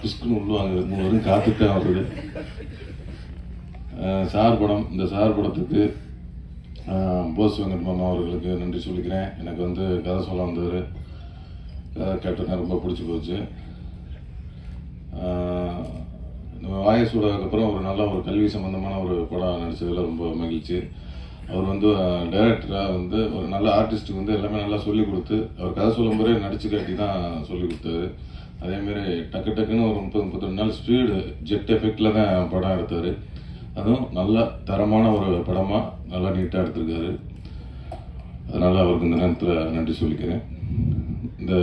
பிஸ்குன்னு உள்ளுவாங்க. 3 வரும் காத்துட்டு வருது. சார் படம், இந்த சார் படத்துக்கு போஸ் வெங்கட் மாமா அவர்களுக்கு நன்றி சொல்லிக்கிறேன். எனக்கு வந்து கதை சொல்ல வந்தவர், கதை கேட்டேன், ரொம்ப பிடிச்சி போச்சு. வாயசூடாக்கப்புறம் ஒரு நல்ல ஒரு கல்வி சம்பந்தமான ஒரு படம் நடித்ததில் ரொம்ப மகிழ்ச்சி. அவர் வந்து டைரக்டராக வந்து ஒரு நல்ல ஆர்டிஸ்ட்டுக்கு வந்து எல்லாமே நல்லா சொல்லிக் கொடுத்து, அவர் கதை சொல்லும் போதே நடிச்சு காட்டி தான் சொல்லிக் கொடுத்தாரு. அதேமாரி டக்குன்னு ஒரு 30-32 நாள் ஸ்பீடு ஜெட் எஃபெக்டில் தான் படம் எடுத்தார். அதுவும் நல்ல தரமான ஒரு படமாக நல்லா நீட்டாக எடுத்திருக்காரு. அதனால் அவருக்கு இந்த நேரத்தில் நன்றி சொல்லிக்கிறேன். இந்த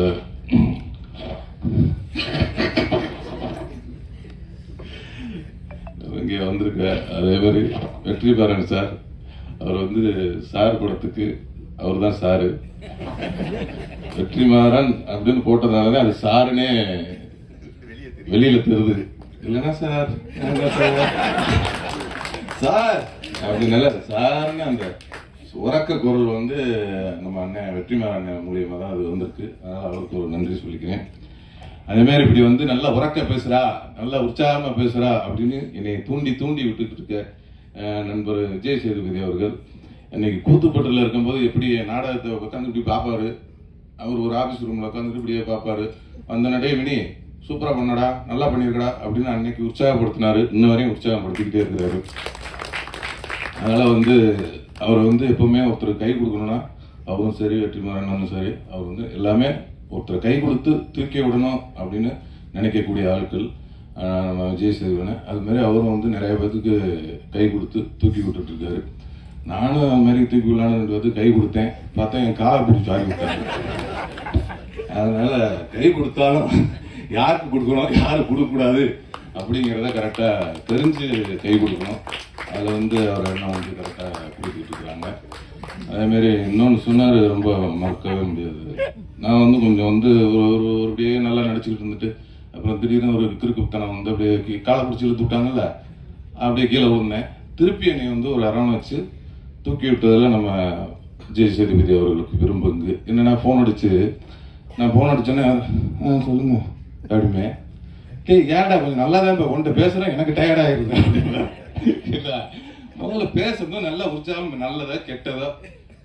இங்கே வந்திருக்க அதே மாதிரி வெற்றிமாறன் சார், அவர் வந்து சார் படத்துக்கு அவர் தான் சாரு. வெற்றிமாறன் அப்படின்னு போட்டதுனால அது சாருன்னே வெளியில் தெரியுது. இல்லைன்னா சார் சார் அப்படின்னால சாருன்னு அந்த உறக்க குரல் வந்து நம்ம அண்ணன் வெற்றிமாறன் அண்ணன் மூலியமாக தான் அது வந்திருக்கு. அதனால் அவருக்கு ஒரு நன்றி சொல்லிக்கிறேன். அதேமாதிரி இப்படி வந்து நல்லா உறக்க பேசுகிறா, நல்லா உற்சாகமாக பேசுகிறா அப்படின்னு என்னை தூண்டி விட்டுக்கிட்டு இருக்க நண்பர் விஜய் சேதுபதி அவர்கள் இன்னைக்கு கூத்துப்பட்டில் இருக்கும்போது எப்படி நாடகத்தை உட்காந்து இப்படி பார்ப்பாரு. அவர் ஒரு ஆஃபீஸ் ரூமில் உட்காந்துட்டு இப்படியே பார்ப்பாரு. அந்த நடை மினி சூப்பராக பண்ணடா, நல்லா பண்ணியிருக்கடா அப்படின்னு அன்னைக்கு உற்சாகப்படுத்தினாரு. இன்ன வரையும் உற்சாகப்படுத்திக்கிட்டே இருக்கிறாரு. அதனால் வந்து அவர் வந்து எப்பவுமே ஒருத்தர் கை கொடுக்கணும்னா அவரும் சரி, வெற்றிமாறனும் சரி, அவர் வந்து எல்லாமே ஒருத்தர் கை கொடுத்து தூக்கி விடணும் அப்படின்னு நினைக்கக்கூடிய ஆட்கள் நம்ம விஜய் சேதுபதி. அதுமாரி அவரும் வந்து நிறைய பேருக்கு கை கொடுத்து தூக்கி விட்டுட்டு இருக்காரு. நானும் அது மாதிரி தூக்கி விடலான்னு வந்து கை கொடுத்தேன். பார்த்தா என் காலை பிடிச்சி வாங்கி விட்டாங்க. அதனால கை கொடுத்தாலும் யாருக்கு கொடுக்கணும், யாருக்கு கொடுக்கக்கூடாது அப்படிங்கிறத கரெக்டாக தெரிஞ்சு கை கொடுக்கணும். அதில் வந்து அவர் எண்ணம் வந்து கரெக்டாக கொடுத்துட்டு இருக்கிறாங்க. அதேமாரி இன்னொன்று சொன்னார், ரொம்ப மறக்கவே முடியாது. நான் வந்து கொஞ்சம் வந்து ஒரு அப்படியே நல்லா நடிச்சுக்கிட்டு இருந்துட்டு அப்புறம் திடீர்னு ஒரு கிறுக்குத்தனம் வந்து அப்படியே காலை பிடிச்சி இழுத்து விட்டாங்கல்ல, அப்படியே கீழே விழுந்தேன். திருப்பி என்னை வந்து ஒரு அரண் வச்சு தூக்கி விட்டதில் நம்ம விஜய் சேதுபதி அவர்களுக்கு விரும்புங்க. என்னென்னா நான் ஃபோன் அடிச்சோன்னே சொல்லுங்க அப்படிமே, ஏன்டா கொஞ்சம் நல்லா தான் இப்போ உன்ட்ட பேசுகிறேன், எனக்கு டயர்டாகிருங்க அப்படின்னா. இல்லை, முதல்ல பேசும்போது நல்லா உற்சாகம், நல்லதா கெட்டதோ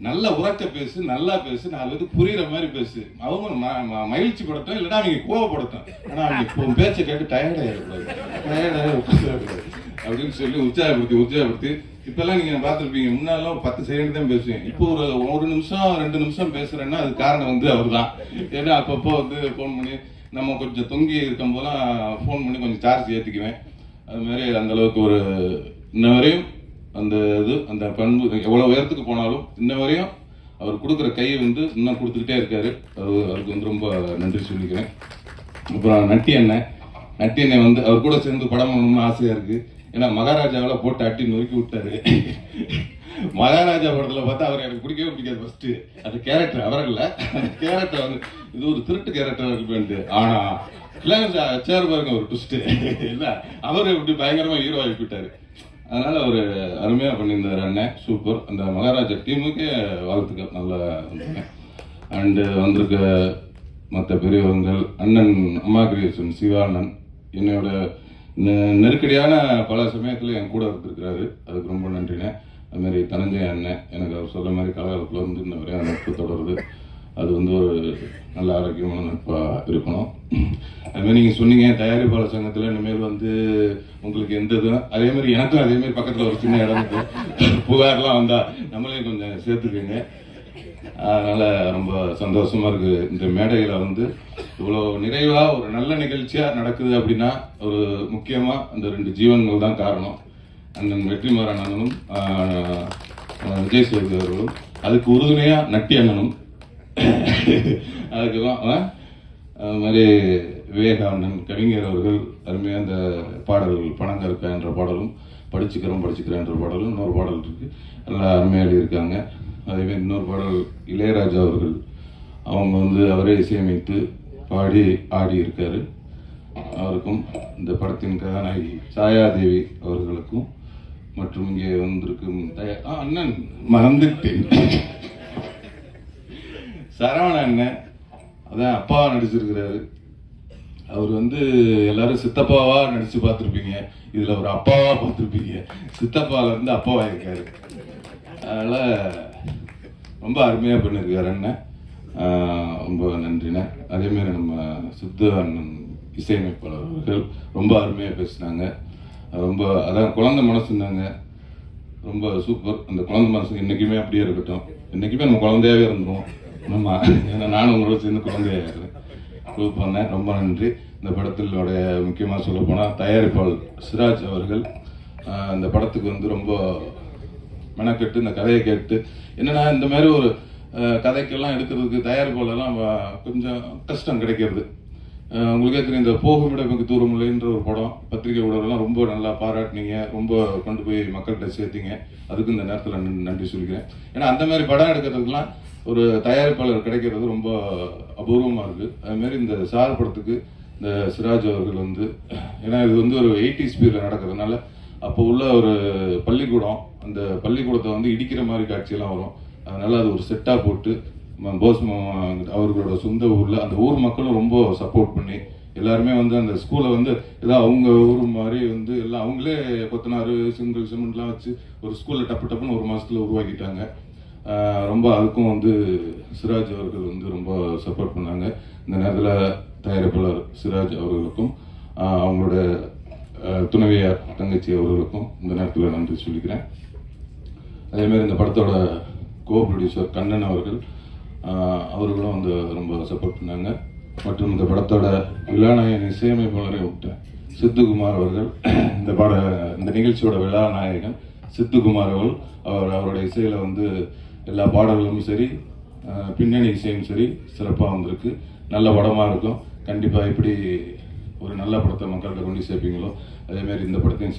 நல்லா உறக்க பேசு, நல்லா பேசு, 4 பேருக்கு புரியுற மாதிரி பேசு. அவங்க மகிழ்ச்சி படுத்தோம், இல்லைன்னா அவங்க கோவப்படுத்தோம். ஆனால் அவங்க பேச்சை கேட்டு டயர்டாகிடக்கூடாது அப்படின்னு சொல்லி உற்சாகப்படுத்தி இப்பெல்லாம் நீங்கள் பார்த்துருப்பீங்க. முன்னாலும் 10 செகண்ட் தான் பேசுவேன். இப்போ ஒரு நிமிஷம் 2 நிமிஷம் பேசுகிறேன்னா அது காரணம் வந்து அவர் தான். ஏன்னா அப்பப்போ வந்து ஃபோன் பண்ணி நம்ம கொஞ்சம் தொங்கி இருக்கும் போதெல்லாம் ஃபோன் பண்ணி கொஞ்சம் சார்ஜ் ஏற்றிக்குவேன். அது மாதிரி அந்தளவுக்கு ஒரு இன்ன வரையும் அந்த பண்பு எவ்வளோ உயரத்துக்கு போனாலும் இன்ன வரையும் அவர் கொடுக்குற கையை வந்து இன்னும் கொடுத்துக்கிட்டே இருக்காரு. அவருக்கு வந்து ரொம்ப நன்றி சொல்லிக்கிறேன். அப்புறம் நட்டி அண்ணன் வந்து அவர் கூட சேர்ந்து படம் பண்ணணும்னு ஆசையாக இருக்குது. ஏன்னா மகாராஜாவில் போட்டு அட்டி நொறுக்கி விட்டாரு. மகாராஜா படத்தில் பார்த்தா அவர் எனக்கு பிடிக்கவே பிடிக்காது. ஃபர்ஸ்ட் அந்த கேரக்டர் அவர் இல்லை, அந்த கேரக்டர் வந்து இது ஒரு திருட்டு கேரக்டர் இருக்குன்ட்டு. ஆனால் சேர் பாருங்க ஒரு ட்விஸ்ட்டு இல்லை, அவர் இப்படி பயங்கரமாக ஹீரோ ஆகி விட்டார். அதனால் அவர் அருமையாக பண்ணியிருந்தார் அண்ணன், சூப்பர். அந்த மகாராஜா டீமுக்கே வாழ்த்துக்கள், நல்லா வந்தாங்க. அண்டு வந்திருக்க மற்ற பெரியவர்கள், அண்ணன் அம்மா கிரியேஷன் சிவானன் என்னோட நெருக்கடியான பல சமயத்தில் என் கூட இருந்திருக்கிறாரு. அதுக்கு ரொம்ப நன்றினேன். அதுமாரி தனஞ்சய அண்ணன் எனக்கு அவர் சொல்ல மாதிரி காலகாலத்தில் வந்து இன்ன வரையும் நட்பு தொடருது. அது வந்து ஒரு நல்ல ஆரோக்கியமான நட்பாக இருக்கணும். அதுமாதிரி நீங்கள் சொன்னீங்க தயாரிப்பாளர் சங்கத்தில் இனிமேல் வந்து உங்களுக்கு எந்த இதுவும் அதேமாதிரி எனக்கும் அதேமாரி பக்கத்தில் ஒரு சின்ன இடம் இருக்குது. புகார்லாம் வந்தால் நம்மளையும் கொஞ்சம் சேர்த்துக்குங்க. அதனால் ரொம்ப சந்தோஷமாக இருக்குது. இந்த மேடையில் வந்து இவ்வளோ நிறைவாக ஒரு நல்ல நிகழ்ச்சியாக நடக்குது அப்படின்னா ஒரு முக்கியமாக அந்த 2 ஜீவன்கள் தான் காரணம். அண்ணன் வெற்றிமாறன் அண்ணனும் விஜய் சேதுபதி அவர்களும், அதுக்கு உறுதுணையாக நட்டி அண்ணனும், அதுக்கெல்லாம் அது மாதிரி விவேகானந்தன் கவிஞர் அவர்கள் அருமையாக அந்த பாடல்கள் பணங்கற்க என்ற பாடலும், படிச்சுக்கிறேன் என்ற பாடலும் இன்னொரு பாடல் இருக்குது, நல்லா அருமையாக எழுதியிருக்காங்க. அதேமாதிரி இன்னொரு பாடல் இளையராஜா அவர்கள் அவங்க வந்து அவரே இசையமைத்து பாடி ஆடி இருக்காரு. அவருக்கும் இந்த படத்தின் கதாநாயகி சாயாதேவி அவர்களுக்கும் மற்றும் இங்கே வந்திருக்கும் அண்ணன் மறந்துட்டேன் சரவண அண்ணன், அதான் அப்பா நடிச்சிருக்கிறாரு. அவர் வந்து எல்லாரும் சித்தப்பாவா நடிச்சு பார்த்துருப்பீங்க, இதுல ஒரு அப்பாவா பார்த்துருப்பீங்க. சித்தப்பால இருந்து அப்பாவா இருக்காரு. அதனால ரொம்ப அருமையா பண்ணிருக்காரு அண்ணன். ரொம்ப நன்றிண்ணே. அதே மாதிரி நம்ம சித்து அண்ணன் இசையமைப்பாளர் அவர்கள் ரொம்ப அருமையா பேசினாங்க. ரொம்ப அதான் குழந்தை மனசுனாங்க, ரொம்ப சூப்பர். அந்த குழந்தை மனசு என்னைக்குமே அப்படியே இருக்கட்டும், என்னைக்குமே நம்ம குழந்தையாவே இருந்துருவோம் நம்ம. ஏன்னா நானும் உங்களோட சேர்ந்து குழந்தையாகிறேன். பண்ணேன். ரொம்ப நன்றி. இந்த படத்தினுடைய முக்கியமாக சொல்ல போனால் தயாரிப்பாளர் சிராஜ் அவர்கள் இந்த படத்துக்கு வந்து ரொம்ப மெனக்கெட்டு இந்த கதையை கேட்டு, என்னன்னா இந்த மாதிரி ஒரு கதைக்கெல்லாம் எடுக்கிறதுக்கு தயாரிப்பாளர்லாம் கொஞ்சம் கஷ்டம் கிடைக்கிறது. உங்களுக்கே தெரியும், இந்த போகுமிடமுக்கு தூரமில்லைன்ற ஒரு படம் பத்திரிகை ஊடகம்லாம் ரொம்ப நல்லா பாராட்டினீங்க, ரொம்ப கொண்டு போய் மக்கள்கிட்ட சேர்த்தீங்க. அதுக்கு இந்த நேரத்தில் நன்றி சொல்லிக்கிறேன். ஏன்னா அந்த மாதிரி படம் எடுக்கிறதுக்கெல்லாம் ஒரு தயாரிப்பாளர் கிடைக்கிறது ரொம்ப அபூர்வமாக இருக்குது. அதுமாரி இந்த சார் படத்துக்கு இந்த சிராஜ் அவர்கள் வந்து, ஏன்னா இது வந்து ஒரு 80s பீரியட் நடக்கிறதுனால அப்போ உள்ள ஒரு பள்ளிக்கூடம், அந்த பள்ளிக்கூடத்தை வந்து இடிக்கிற மாதிரி காட்சியெல்லாம் வரும். அதனால அது ஒரு செட்டாக போட்டு போஸ் அவர்களோட சொந்த ஊரில் அந்த ஊர் மக்களும் ரொம்ப சப்போர்ட் பண்ணி எல்லாருமே வந்து அந்த ஸ்கூலை வந்து ஏதோ அவங்க ஊர் மாதிரி வந்து எல்லாம் அவங்களே கொத்தனார் சிங்கிள் சிமெண்ட்லாம் வச்சு ஒரு ஸ்கூலில் டப்புன்னு ஒரு மாதத்தில் உருவாக்கிட்டாங்க. ரொம்ப அதுக்கும் வந்து சிராஜ் அவர்கள் வந்து ரொம்ப சப்போர்ட் பண்ணாங்க. இந்த நேரத்தில் தயாரிப்பாளர் சிராஜ் அவர்களுக்கும் அவங்களோட துணைவியார் தங்கச்சி அவர்களுக்கும் இந்த நேரத்தில் நன்றி சொல்லிக்கிறேன். அதேமாதிரி இந்த படத்தோட கோ ப்ரொடியூசர் கண்ணன் அவர்கள் அவர்களும் வந்து ரொம்ப சப்போர்ட் பண்ணாங்க. மற்றும் இந்த படத்தோட விழாநாயகன் இசையமைப்பாளரை விட்டேன் சித்துக்குமார் அவர்கள், இந்த நிகழ்ச்சியோட விழாநாயகன் சித்துக்குமார் அவரோட இசையில் வந்து எல்லா பாடல்களும் சரி, பின்னணி இசையும் சரி சிறப்பாக வந்திருக்கு. நல்ல படமாக இருக்கும். கண்டிப்பாக எப்படி ஒரு நல்ல படத்தை மக்கள்கிட்ட கொண்டு சேர்ப்பீங்களோ அதேமாதிரி இந்த படத்தையும்